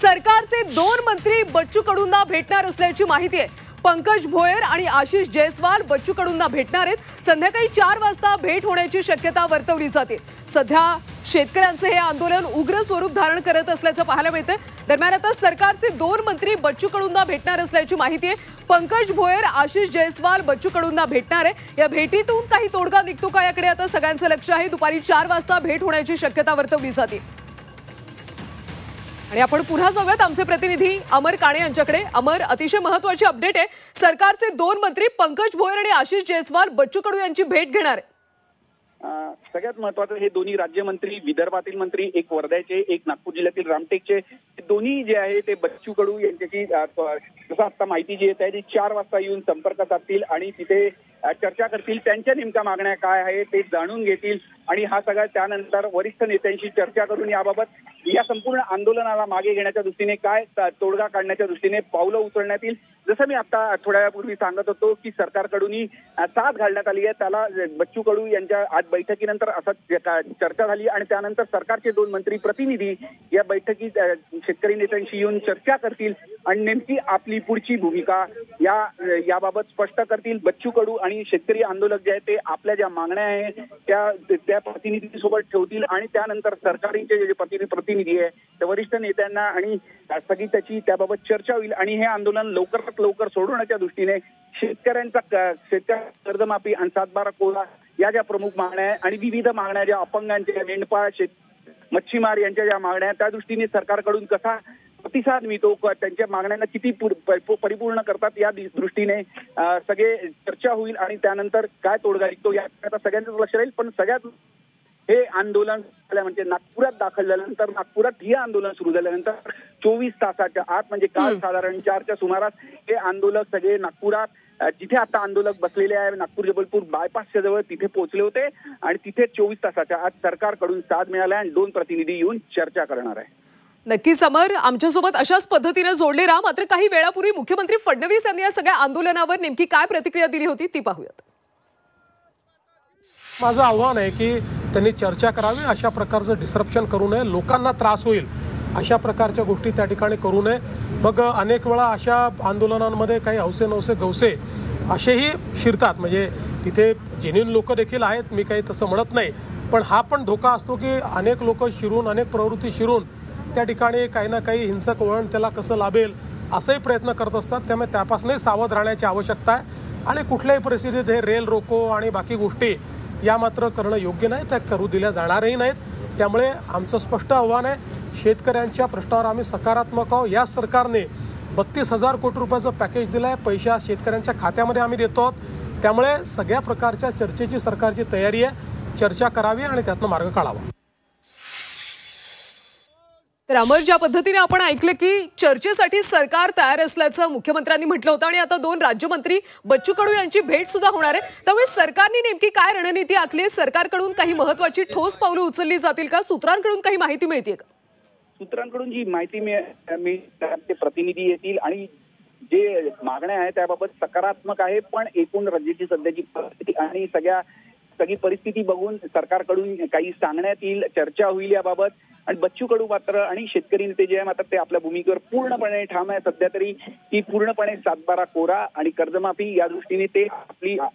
सरकारचे 2 मंत्री बच्चू कडूंना भेटणार असल्याची माहिती आहे। पंकज भोयर आणि आशिष जयस्वाल बच्चू कडूंना भेटणार आहेत। संध्याकाळी 4 वाजता भेट होण्याची शक्यता वर्तवली जाते। सध्या शेतकऱ्यांचे हे आंदोलन उग्र स्वरूप धारण करत असल्याचं पाहायला मिळतं। दरम्यान आता सरकारचे 2 मंत्री बच्चू कडूंना भेटणार असल्याची माहिती आहे। पंकज भोयर आशिष जयस्वाल बच्चू कडूंना भेटणार आहे। या भेटीतून काही तोडगा निघतो का याकडे आता सगळ्यांचं लक्ष आहे। दुपारी 4 वाजता भेट होण्याची शक्यता वर्तवली जाते। आणि आपण पुन्हा जाऊयात आमचे प्रतिनिधी अमर काणे यांच्याकडे। अमर, अतिशय महत्त्वाची अपडेट आहे। सरकारचे 2 मंत्री पंकज भोयर आणि आशिष जयस्वाल बच्चू कडू यांची भेट घेणार आहे। सगळ्यात महत्त्वाचं हे दोन्ही राज्यमंत्री, विदर्भातील मंत्री, एक वर्ध्याचे, एक नागपूर जिल्ह्यातील रामटेकचे, दोन्ही जे आहे ते बच्चू कडू यांच्याशी जसं आता माहिती जी येत आहे ती 4 वाजता येऊन संपर्क साधतील आणि तिथे चर्चा करतील। त्यांच्या नेमक्या मागण्या काय आहे ते जाणून घेतील आणि हा सगळा त्यानंतर वरिष्ठ नेत्यांशी चर्चा करून याबाबत या संपूर्ण आंदोलनाला मागे घेण्याच्या दृष्टीने काय तोडगा काढण्याच्या दृष्टीने पावलं उचलण्यात येईल। जसं मी आता थोड्या वेळापूर्वी सांगत होतो की सरकारकडूनही साथ घालण्यात आली आहे। त्याला बच्चू कडू यांच्या आज बैठकीनंतर असं चर्चा झाली आणि त्यानंतर सरकारचे 2 मंत्री प्रतिनिधी या बैठकीत शेतकरी नेत्यांशी येऊन चर्चा करतील आणि नेमकी आपली पुढची भूमिका याबाबत स्पष्ट करतील। बच्चू कडू आणि शेतकरी आंदोलक जे आहेत ते आपल्या ज्या मागण्या आहेत त्या प्रतिनिधींसोबत ठेवतील आणि त्यानंतर सरकारचे जे प्रतिनिधी आहे त्या वरिष्ठ नेत्यांना आणि सगळी त्याबाबत चर्चा होईल आणि हे आंदोलन लवकरात लवकर सोडवण्याच्या दृष्टीने शेतकरी कर्जमाफी आणि 7/12 कोरा या ज्या प्रमुख मागण्या आहेत आणि विविध मागण्या ज्या अपंगांच्या, मेंढपाळ, मच्छीमार यांच्या ज्या मागण्या आहेत त्या दृष्टीने सरकारकडून कसा प्रतिसाद मिळतो, त्यांच्या मागण्यांना किती परिपूर्ण करतात या दृष्टीने सगळे चर्चा होईल आणि त्यानंतर काय तोडगा निघतो याकडे सगळ्यांचं लक्ष राहील। पण सगळ्यात हे आंदोलन म्हणजे नागपुरात दाखल झाल्यानंतर, नागपुरात हे आंदोलन सुरू झाल्यानंतर 24 तासाच्या आत म्हणजे काल साधारण 4च्या सुमारास हे आंदोलक सगळे नागपुरात जिथे आता आंदोलक बसलेले आहे नागपूर जबलपूर बायपासच्या जवळ तिथे पोहोचले होते आणि तिथे 24 तासाच्या आत सरकारकडून साथ मिळाला आणि 2 प्रतिनिधी येऊन चर्चा करणार आहे। नक्कीच अमर, आमच्यासोबत अशाच पद्धतीने जोडले राहा। मात्र काही वेळापूर्वी मुख्यमंत्री फडणवीस यांनी या सगळ्या आंदोलनावर नेमकी काय प्रतिक्रिया दिली होती ती पाहूयात। माझं आव्हान आहे की त्यांनी चर्चा करावी, अशा प्रकारचं डिस्रप्शन करू नये, लोकांना त्रास होईल अशा प्रकारच्या गोष्टी त्या ठिकाणी करू नये। मग अनेक वेळा अशा आंदोलनांमध्ये काही हौसे नवसे गवसे असेही शिरतात, म्हणजे तिथे जेन्युइन लोक देखील आहेत, मी काही तसं म्हणत नाही, पण हा पण धोका असतो की अनेक लोक शिरून, अनेक प्रवृत्ती शिरून त्या ठिकाणी काही ना काही हिंसक वळण त्याला कसं लाभेल असाही प्रयत्न करत असतात। त्यामुळे त्यापासूनही सावध राहण्याची आवश्यकता आहे आणि कुठल्याही परिस्थितीत हे रेल रोको आणि बाकी गोष्टी या मात्र करणं योग्य नाही, त्या करू दिल्या जाणारही नाहीत। त्यामुळे आमचं स्पष्ट आव्हान आहे, शेतकऱ्यांच्या प्रश्नावर आम्ही सकारात्मक आहोत। या सरकारने 32,000 कोटी रुपयाचं पॅकेज दिलं आहे, पैसा शेतकऱ्यांच्या खात्यामध्ये आम्ही देतो आहोत। त्यामुळे सगळ्या प्रकारच्या चर्चेची सरकारची तयारी आहे, चर्चा करावी आणि त्यातनं मार्ग काढावा। तर अमर, ज्या पद्धतीने आपण ऐकलं की चर्चेसाठी सरकार तयार असल्याचं मुख्यमंत्र्यांनी म्हटलं होतं आणि आता 2 राज्यमंत्री बच्चू कडू यांची भेट सुद्धा होणार आहे। त्यामुळे सरकारने नेमकी काय रणनीती आखली आहे, सरकारकडून काही महत्त्वाची ठोस पावलं उचलली जातील का, सूत्रांकडून काही माहिती मिळते का? सूत्रांकडून जी माहिती ते प्रतिनिधी येतील आणि जे मागण्या आहेत त्याबाबत सकारात्मक आहे, पण एकूण राज्याची सध्याची परिस्थिती आणि सगळी परिस्थिती बघून सरकारकडून काही सांगण्यात येईल, चर्चा होईल याबाबत। आणि बच्चू कडू मात्र आणि शेतकरी नेते जे आहे मात्र ते आपल्या भूमिकेवर पूर्णपणे ठाम आहे सध्या तरी, की पूर्णपणे 7/12 कोरा आणि कर्जमाफी या दृष्टीने ते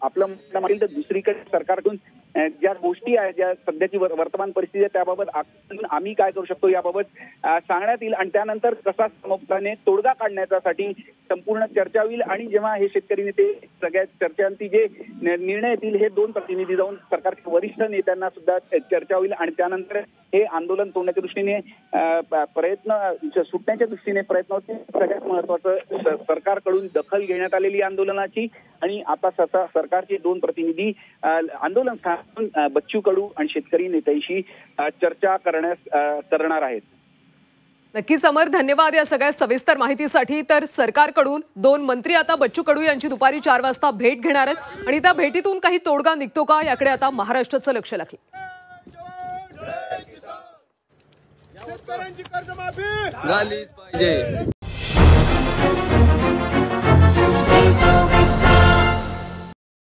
आपलं म्हणणं तर दुसरीकडे सरकारकडून ज्या गोष्टी आहेत, ज्या सध्याची वर्तमान परिस्थिती आहे त्याबाबत आम्ही काय करू शकतो याबाबत सांगण्यात येईल आणि त्यानंतर कसा समोपताने तोडगा काढण्यासाठी संपूर्ण चर्चा होईल। आणि जेव्हा हे शेतकरी नेते सगळ्या चर्चांती जे निर्णय येतील हे 2 प्रतिनिधी जाऊन सरकारच्या वरिष्ठ नेत्यांना सुद्धा चर्चा होईल आणि त्यानंतर हे आंदोलन तोडण्याच्या दृष्टीने प्रयत्न सुटण्याच्या दृष्टीने प्रयत्न होतील। सगळ्यात महत्वाचं सरकारकडून दखल घेण्यात आलेली आंदोलनाची आणि आता सरकारचे 2 प्रतिनिधी आंदोलन स्थानातून बच्चू कडू आणि शेतकरी नेत्यांशी चर्चा करणार आहेत। नक्कीच अमर, धन्यवाद या सगळ्या सविस्तर माहितीसाठी। तर सरकारकडून 2 मंत्री आता बच्चू कडू यांची दुपारी 4 वाजता भेट घेणार आहेत आणि त्या भेटीतून काही तोडगा निघतो का याकडे आता महाराष्ट्राचं लक्ष लागलं। शेतकऱ्यांची कर्जमाफी झालीच पाहिजे।